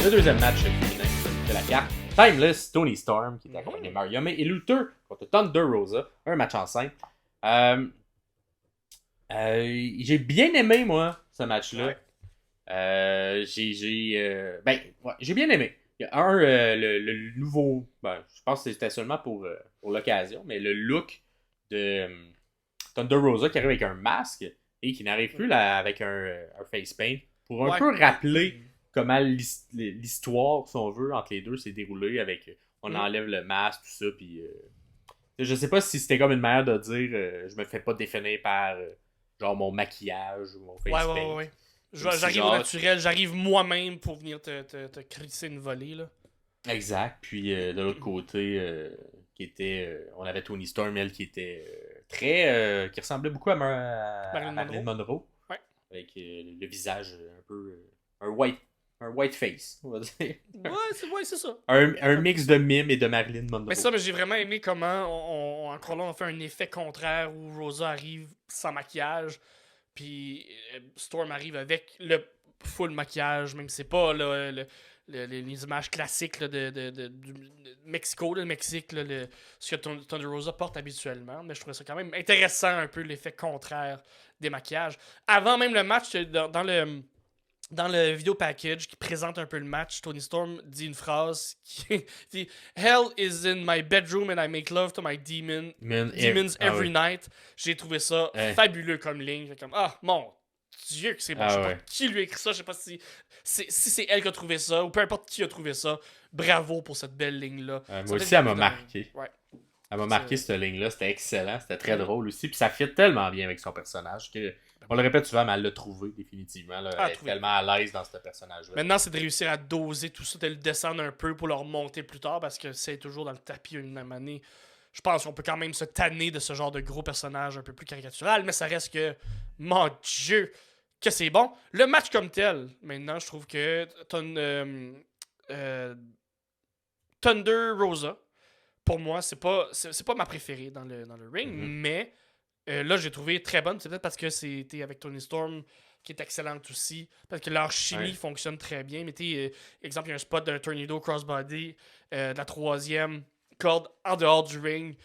le deuxième match féminin de la carte. Timeless, Toni Storm, qui était accompagné de Mariam et Luther contre Thunder Rosa. Un match en 5. J'ai bien aimé, moi, ce match-là. Ouais. J'ai bien aimé. Il y a le nouveau... je pense que c'était seulement pour l'occasion, mais le look de Thunder Rosa qui arrive avec un masque et qui n'arrive plus là, avec un face paint pour un peu rappeler comment l'histoire, si on veut, entre les deux s'est déroulée avec... On enlève le masque, tout ça, puis... je sais pas si c'était comme une manière de dire je me fais pas définir par genre mon maquillage ou mon face paint. Ouais. J'arrive au naturel, j'arrive moi-même pour venir te crisser une volée, là. Exact. Puis de l'autre côté, on avait Toni Storm, elle, qui était qui ressemblait beaucoup à Marilyn Monroe. Ouais. Avec le visage un peu... un white face, on va dire. Ouais, c'est ça. Un mix de mime et de Marilyn Monroe. Mais j'ai vraiment aimé comment encore là on fait un effet contraire où Rosa arrive sans maquillage, puis Storm arrive avec le full maquillage, même si c'est pas là, les images classiques là, du Mexico, le Mexique, là, ce que Thunder Rosa porte habituellement. Mais je trouvais ça quand même intéressant un peu l'effet contraire des maquillages. Avant même le match, dans le vidéo package qui présente un peu le match, Toni Storm dit une phrase qui dit Hell is in my bedroom and I make love to my demons every night. J'ai trouvé ça fabuleux comme ligne. J'ai comme mon Dieu que c'est bon. Je sais pas qui lui a écrit ça. Je sais pas si c'est elle qui a trouvé ça ou peu importe qui a trouvé ça. Bravo pour cette belle ligne-là. Moi aussi, elle m'a marqué. Ouais. Elle m'a marqué cette ligne-là. C'était excellent. C'était très drôle aussi. Puis ça fit tellement bien avec son personnage que... On le répète souvent, mais elle l'a trouvé définitivement. Là. Elle est tellement à l'aise dans ce personnage-là. Maintenant, c'est de réussir à doser tout ça, de le descendre un peu pour le remonter plus tard, parce que c'est toujours dans le tapis une même année. Je pense qu'on peut quand même se tanner de ce genre de gros personnage un peu plus caricatural, mais ça reste que, mon Dieu, que c'est bon. Le match comme tel, maintenant, je trouve que Thunder Rosa, pour moi, c'est pas ma préférée dans le ring, mais... là, j'ai trouvé très bonne. C'est peut-être parce que c'était avec Toni Storm qui est excellente aussi. Parce que leur chimie fonctionne très bien. Mais exemple, il y a un spot d'un Tornado Crossbody, de la troisième corde en dehors du ring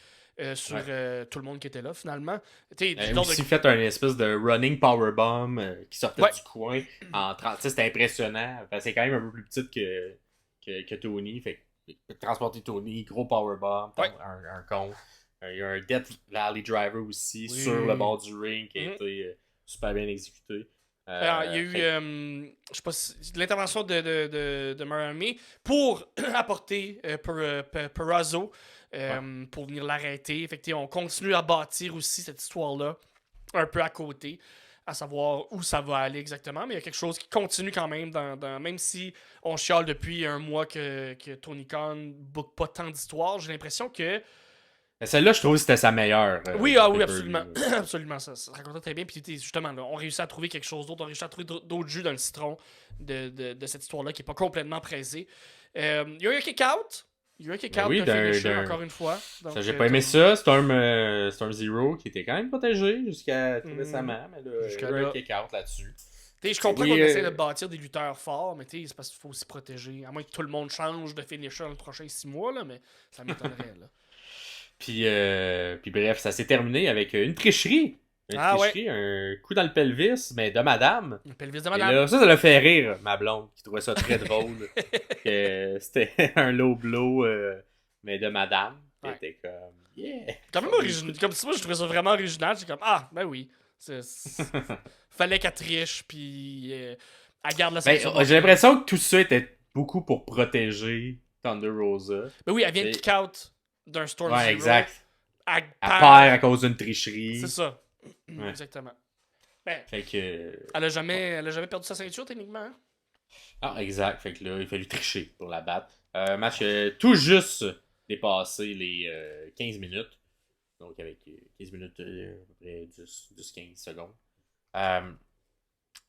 sur tout le monde qui était là finalement. Ils ont aussi fait un espèce de running powerbomb qui sortait du coin en 30. C'était impressionnant. Enfin, c'est quand même un peu plus petite que Toni. Fait que transporter Toni, gros powerbomb, un con. Il y a un Death Valley Driver aussi sur le bord du ring qui a été super bien exécuté. Il y a eu je sais pas l'intervention de Miami pour apporter Purrazzo pour venir l'arrêter. Fait que, on continue à bâtir aussi cette histoire-là un peu à côté, à savoir où ça va aller exactement. Mais il y a quelque chose qui continue quand même, même si on chiale depuis un mois que Tony Khan ne book pas tant d'histoires, j'ai l'impression que celle-là, je trouve que c'était sa meilleure. Oui, absolument. Absolument, ça racontait très bien. Puis justement, là, on réussit à trouver quelque chose d'autre. On réussit à trouver d'autres jus dans le citron de cette histoire-là qui n'est pas complètement pressée. Il y a eu un kick-out. Il y a eu un kick-out d'un finisher, encore une fois. Donc, j'ai pas aimé ça. Storm Zero, qui était quand même protégé jusqu'à tout récemment. Mais là, il y a eu un kick-out là-dessus. Je comprends qu'on essaie de bâtir des lutteurs forts, mais c'est parce qu'il faut aussi protéger. À moins que tout le monde change de finisher dans les prochains 6 mois, là, mais ça m'étonnerait. Là. Puis bref, ça s'est terminé avec une tricherie. Un coup dans le pelvis, mais de madame. Le pelvis de madame. Et là, ça l'a fait rire, ma blonde, qui trouvait ça très drôle. Que c'était un low blow, mais de madame. C'était comme, yeah. Quand même original. Comme ça, moi, je trouvais ça vraiment original. J'ai comme, ben oui. Fallait qu'elle triche, puis elle garde la ceinture. J'ai l'impression que tout ça était beaucoup pour protéger Thunder Rosa. Ben oui, elle vient de kick-out d'un Storm Zero. Exact. Elle perd à cause d'une tricherie. C'est ça. Exactement. Fait que... Elle a jamais perdu sa ceinture, techniquement. Hein? Exact. Fait que là, il fallait tricher pour la battre. Match tout juste dépassé les 15 minutes. Donc, avec 15 minutes, à peu près 10-15 secondes.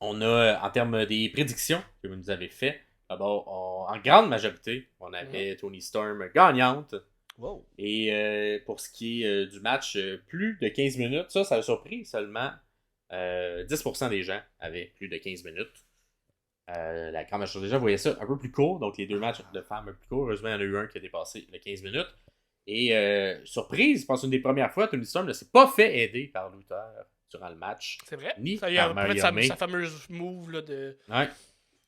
On a, en termes des prédictions que vous nous avez fait, d'abord, en grande majorité, on avait Toni Storm gagnante. Wow. Et pour ce qui est du match, plus de 15 minutes, ça a surpris. Seulement 10% des gens avaient plus de 15 minutes. La grande majorité des gens voyaient ça un peu plus court, donc les deux matchs de femmes un peu plus courts. Heureusement, il y en a eu un qui a dépassé les 15 minutes. Et surprise, je pense une des premières fois, Toni Storm ne s'est pas fait aider par Luther durant le match. C'est vrai. Ni Ça y a par peut-être Mariamé. sa fameuse move là, de. Ouais.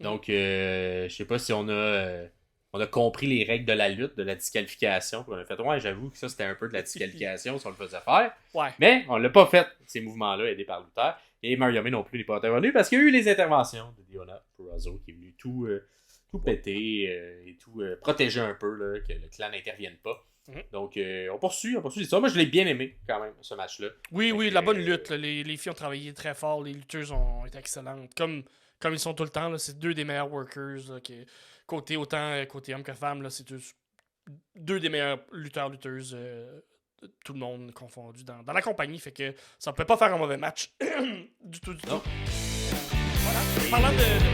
Donc, je sais pas si on a compris les règles de la lutte, de la disqualification. Puis on a fait, ouais, j'avoue que ça, c'était un peu de la disqualification si on le faisait faire. Ouais. Mais on l'a pas fait, ces mouvements-là, aidés par Luther. Et Mariamé non plus n'est pas intervenu parce qu'il y a eu les interventions de Diona Purrazzo qui est venu tout péter et tout protéger un peu, là, que le clan n'intervienne pas. Donc, on poursuit l'histoire. Moi, je l'ai bien aimé, quand même, ce match-là. Oui, la bonne lutte. Là. Les filles ont travaillé très fort. Les lutteuses ont été excellentes. Comme ils sont tout le temps. Là, c'est deux des meilleurs workers. Là, autant côté homme que femme, là, c'est deux des meilleurs lutteurs-lutteuses. Tout le monde confondu dans la compagnie. Fait que ça ne peut pas faire un mauvais match. du tout. Voilà. Parlant de